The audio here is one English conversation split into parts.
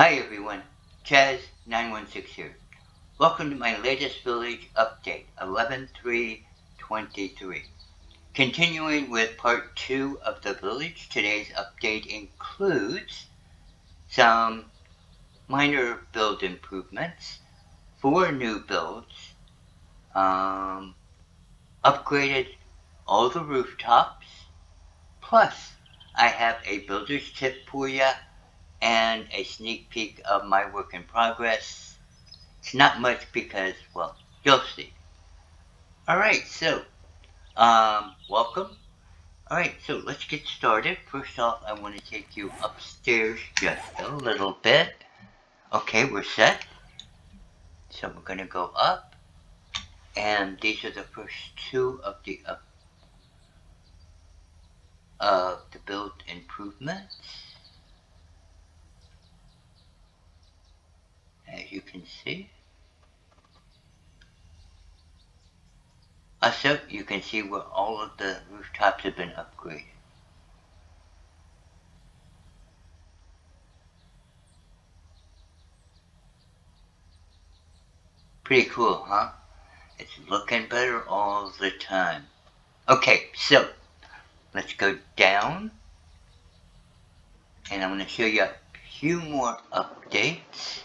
Hi everyone, Chaz916 here. Welcome to my latest village update, 11/3/23. Continuing with part 2 of the village, today's update includes some minor build improvements, 4 new builds, upgraded all the rooftops, plus I have a builder's tip for you and a sneak peek of my work in progress. It's not much because, well, you'll see. Alright, so, welcome. Alright, so let's get started. First off, I want to take you upstairs just a little bit. Okay, we're set. So we're going to go up. And these are the first two of the build improvements. As you can see. Also, you can see where all of the rooftops have been upgraded. Pretty cool, huh? It's looking better all the time. Okay, so let's go down. And I'm going to show you a few more updates.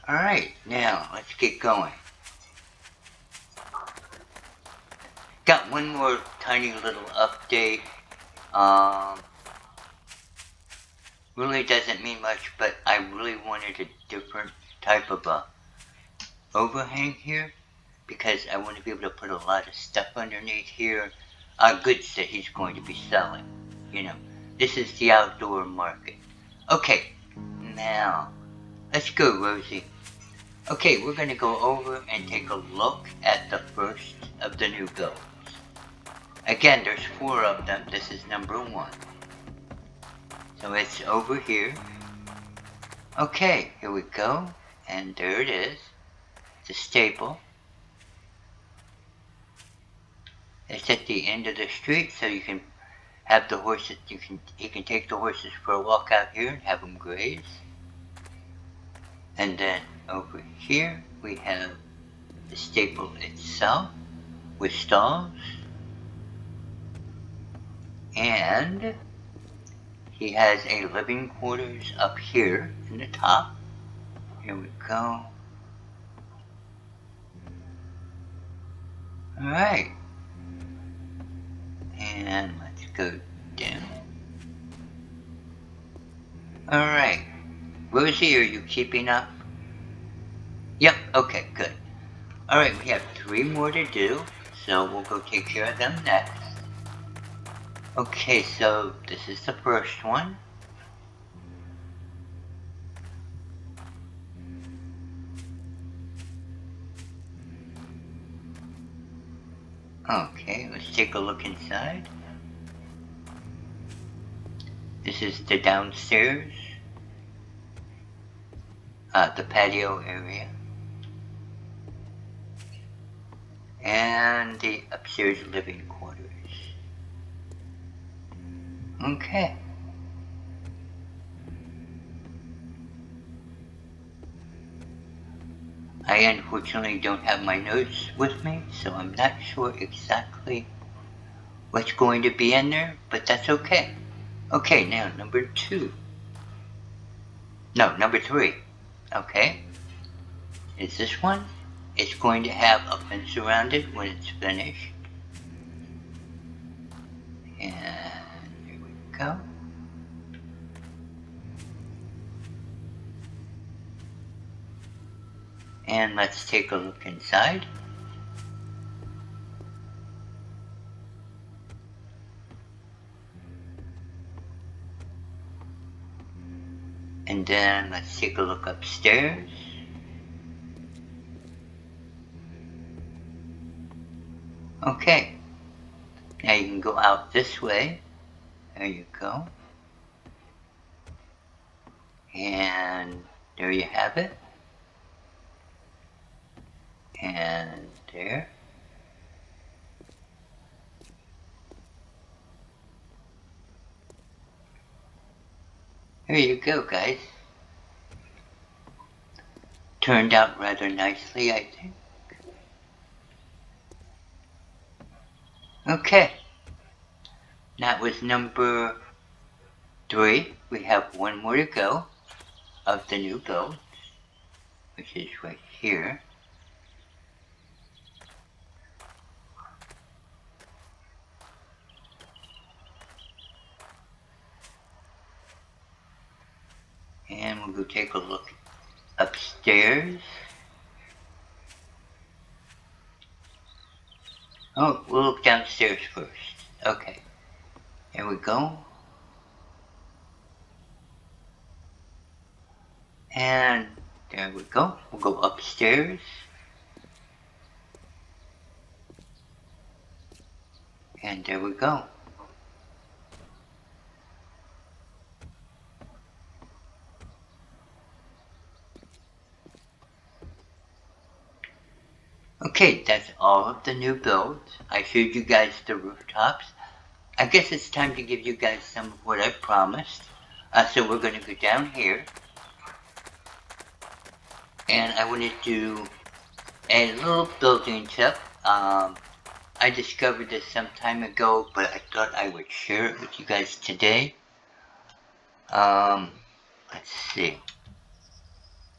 Alright, now let's get going. Got one more tiny little update. Really doesn't mean much, but I really wanted a different type of overhang here because I want to be able to put a lot of stuff underneath here. Goods that he's going to be selling. You know, this is the outdoor market. Okay, now let's go, Rosie. Okay, we're going to go over and take a look at the first of the new builds. Again, there's 4 of them. This is number 1. So it's over here. Okay, here we go. And there it is. The stable. It's at the end of the street, so you can have the horses. He can take the horses for a walk out here and have them graze. And then over here we have the stable itself with stalls. And he has a living quarters up here in the top. Here we go. Alright. And let's go down. Alright. Rosie, are you keeping up? Yep, okay, good. Alright, we have 3 more to do, so we'll go take care of them next. Okay, so this is the first one. Okay, let's take a look inside. This is the downstairs, the patio area, and the upstairs living quarters. Okay. I unfortunately don't have my notes with me, so I'm not sure exactly what's going to be in there, but that's okay. Okay, now number 2. No, number 3. Okay. Is this one? It's going to have a fence around it when it's finished. And there we go. And let's take a look inside. And then let's take a look upstairs. Okay. Now you can go out this way. There you go. And there you have it. And there. Here you go, guys. Turned out rather nicely, I think. Okay. That was number 3. We have one more to go of the new build, which is right here. And we'll go take a look upstairs. Oh, we'll look downstairs first. Okay. Here we go. And there we go. We'll go upstairs. And there we go. Okay, that's all of the new builds. I showed you guys the rooftops. I guess it's time to give you guys some of what I promised. So we're going to go down here. And I want to do a little building tip. I discovered this some time ago, but I thought I would share it with you guys today. Let's see.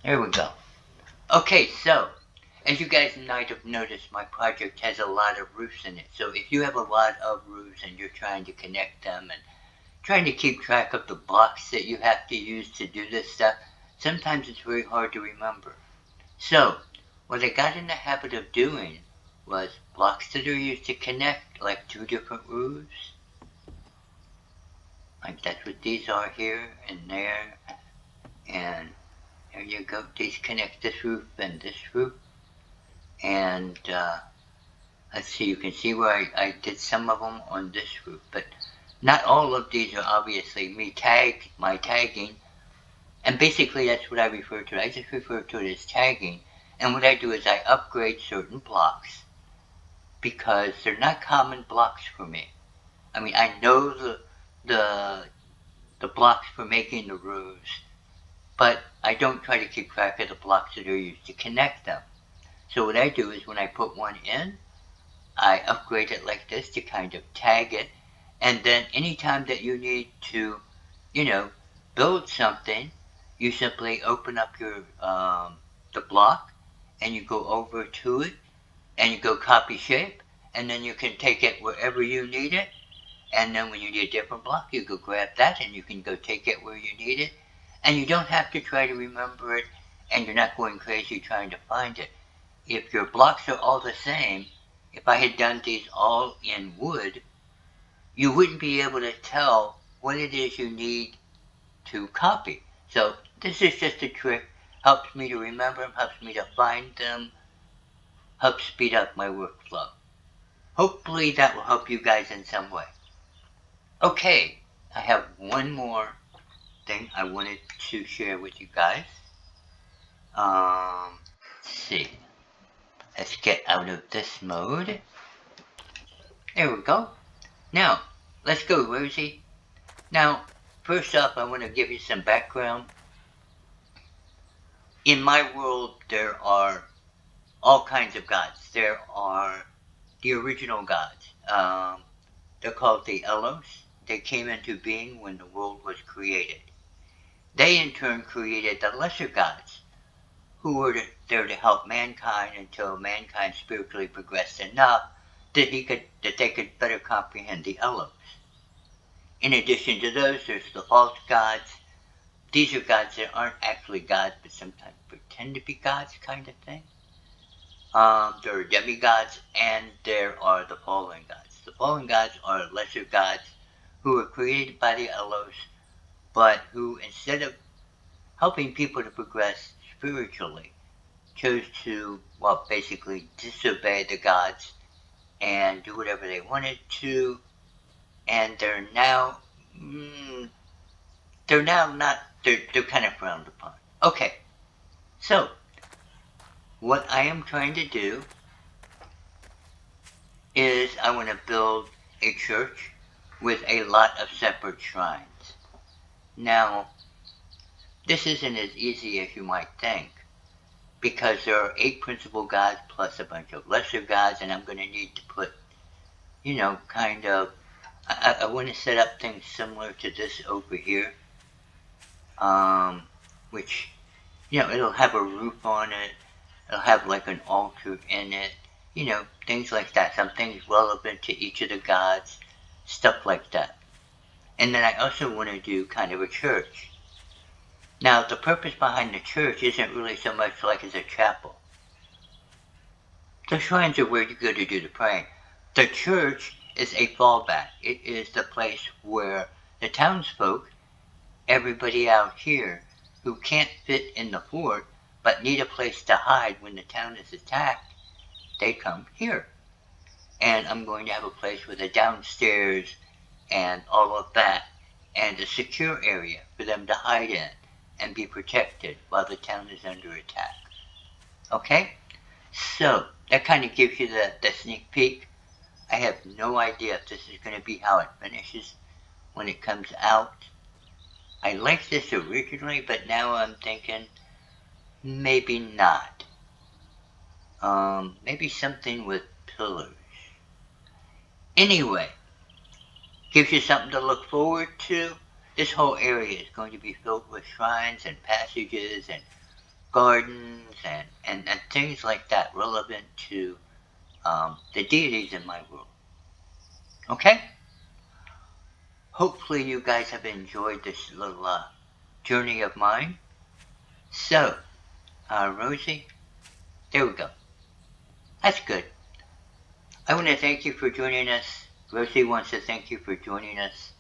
There we go. Okay, so as you guys might have noticed, my project has a lot of roofs in it. So if you have a lot of roofs and you're trying to connect them and trying to keep track of the blocks that you have to use to do this stuff, sometimes it's very hard to remember. So what I got in the habit of doing was blocks that are used to connect, like 2 different roofs. Like that's what these are here and there. And there you go. These connect this roof and this roof. And let's see, you can see where I did some of them on this roof, but not all of these are obviously my tagging. And basically that's what I refer to. I just refer to it as tagging. And what I do is I upgrade certain blocks because they're not common blocks for me. I mean, I know the blocks for making the roofs, but I don't try to keep track of the blocks that are used to connect them. So what I do is when I put one in, I upgrade it like this to kind of tag it, and then anytime that you need to, build something, you simply open up your the block, and you go over to it, and you go copy shape, and then you can take it wherever you need it, and then when you need a different block, you go grab that, and you can go take it where you need it, and you don't have to try to remember it, and you're not going crazy trying to find it. If your blocks are all the same, if I had done these all in wood, you wouldn't be able to tell what it is you need to copy. So this is just a trick, helps me to remember them, helps me to find them, helps speed up my workflow. Hopefully that will help you guys in some way. Okay, I have one more thing I wanted to share with you guys. Let's see. Let's get out of this mode. There we go. Now, let's go, Rosie. Now, first off, I want to give you some background. In my world, there are all kinds of gods. There are the original gods. They're called the Elos. They came into being when the world was created. They, in turn, created the lesser gods, who were there to help mankind until mankind spiritually progressed enough that they could better comprehend the Elos. In addition to those, there's the false gods. These are gods that aren't actually gods, but sometimes pretend to be gods, kind of thing. There are demigods, and there are the fallen gods. The fallen gods are lesser gods who were created by the Elos, but who, instead of helping people to progress spiritually, chose to, basically disobey the gods and do whatever they wanted to, and they're now kind of frowned upon. Okay, so what I am trying to do is I want to build a church with a lot of separate shrines. Now, this isn't as easy as you might think, because there are 8 principal gods plus a bunch of lesser gods, and I'm going to need to put, kind of, I want to set up things similar to this over here, which, it'll have a roof on it, it'll have like an altar in it, things like that, some things relevant to each of the gods, stuff like that. And then I also want to do kind of a church. Now, the purpose behind the church isn't really so much like as a chapel. The shrines are where you go to do the praying. The church is a fallback. It is the place where the townsfolk, everybody out here who can't fit in the fort but need a place to hide when the town is attacked, they come here. And I'm going to have a place with a downstairs and all of that, and a secure area for them to hide in and be protected while the town is under attack. Okay? So, that kind of gives you the sneak peek. I have no idea if this is going to be how it finishes when it comes out. I liked this originally, but now I'm thinking maybe not. Maybe something with pillars. Anyway, gives you something to look forward to. This whole area is going to be filled with shrines and passages and gardens and things like that relevant to the deities in my world. Okay? Hopefully you guys have enjoyed this little journey of mine. So, Rosie, there we go. That's good. I want to thank you for joining us. Rosie wants to thank you for joining us.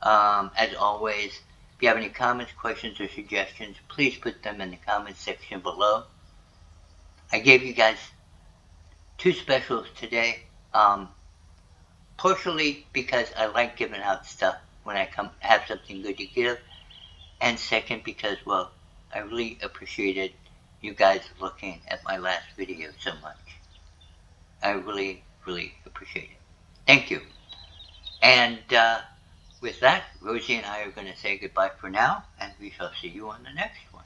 As always, if you have any comments, questions, or suggestions, please put them in the comments section below. I gave you guys 2 specials today, partially because I like giving out stuff when I have something good to give, and second because, well, I really appreciated you guys looking at my last video so much. I really, really appreciate it. Thank you. And with that, Rosie and I are going to say goodbye for now, and we shall see you on the next one.